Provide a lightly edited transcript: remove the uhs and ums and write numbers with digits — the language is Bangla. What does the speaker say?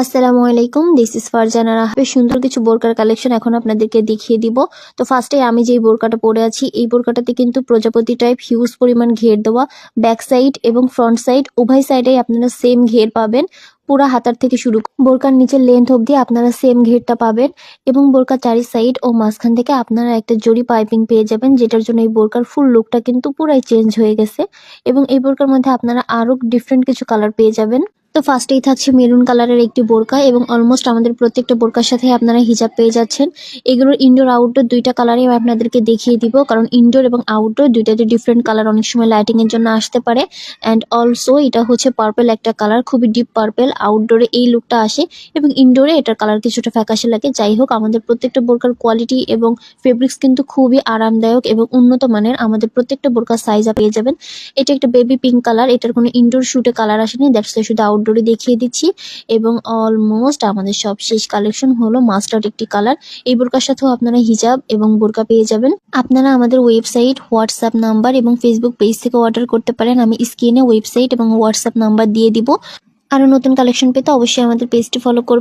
আসসালামু আলাইকুম, দিস ইজ ফারজানা রাহা। বেশ সুন্দর কিছু বোরকার কালেকশন এখন আপনাদেরকে দেখিয়ে দিব। তো ফার্স্টে আমি যেই বোরকাটা পরে আছি, এই বোরকাটাতে কিন্তু প্রজাপতি টাইপ হিউজ পরিমাণ ঘের দেওয়া। ব্যাক সাইড এবং ফ্রন্ট সাইড উভয় সাইডেই আপনারা সেম ঘের পাবেন। পুরা হাতার থেকে শুরু বোরকার নিচের লেন্থ অবধি আপনারা সেম ঘেরটা পাবেন এবং বোরকার চারি সাইড ও মাঝখান থেকে আপনারা একটা জরি পাইপিং পেয়ে যাবেন, যেটার জন্য এই বোরকার ফুল লুকটা কিন্তু পুরাই চেঞ্জ হয়ে গেছে। এবং এই বোরকার মধ্যে আপনারা আরো ডিফারেন্ট কিছু কালার পেয়ে যাবেন। তো ফার্স্টেই থাকছে মেরুন কালারের একটি বোরকা এবং অলমোস্ট আমাদের প্রত্যেকটা বোরকার সাথে আপনারা হিজাব পেয়ে যাচ্ছেন। এগুলোর ইনডোর আউটডোর দুইটা কালারই আমি আপনাদেরকে দেখিয়ে দিব, কারণ ইনডোর এবং আউটডোর দুইটাতে ডিফারেন্ট কালার অনেক সময় লাইটিং এর জন্য আসতে পারে। অ্যান্ড অলসো এটা হচ্ছে পার্পল একটা কালার, খুবই ডিপ পার্পল। আউটডোরে এই লুকটা আসে এবং ইনডোরে এটার কালার কিছুটা ফ্যাকাশে লাগে। যাই হোক, আমাদের প্রত্যেকটা বোরকার কোয়ালিটি এবং ফেব্রিক্স কিন্তু খুবই আরামদায়ক এবং উন্নত মানের। আমাদের প্রত্যেকটা বোরকার সাইজ পেয়ে যাবেন। এটা একটা বেবি পিঙ্ক কালার, এটার কোনো ইনডোর শুটে কালার আসেনি, দ্যাটস ওয়াই শুধু আউটডোরে দেখিয়ে দিচ্ছি। এবং অলমোস্ট আমাদের সব শেষ কালেকশন হলো মাস্টার্ড একটি কালার। এই বোরকার সাথেও আপনারা হিজাব এবং বোরকা পেয়ে যাবেন। আপনারা আমাদের ওয়েবসাইট, হোয়াটসঅ্যাপ নাম্বার এবং ফেসবুক পেজ থেকে অর্ডার করতে পারেন। আমি স্ক্রিনে ওয়েবসাইট এবং হোয়াটসঅ্যাপ নাম্বার দিয়ে দিব। আরো নতুন কালেকশন পেতে অবশ্যই আমাদের পেজটি ফলো করবেন।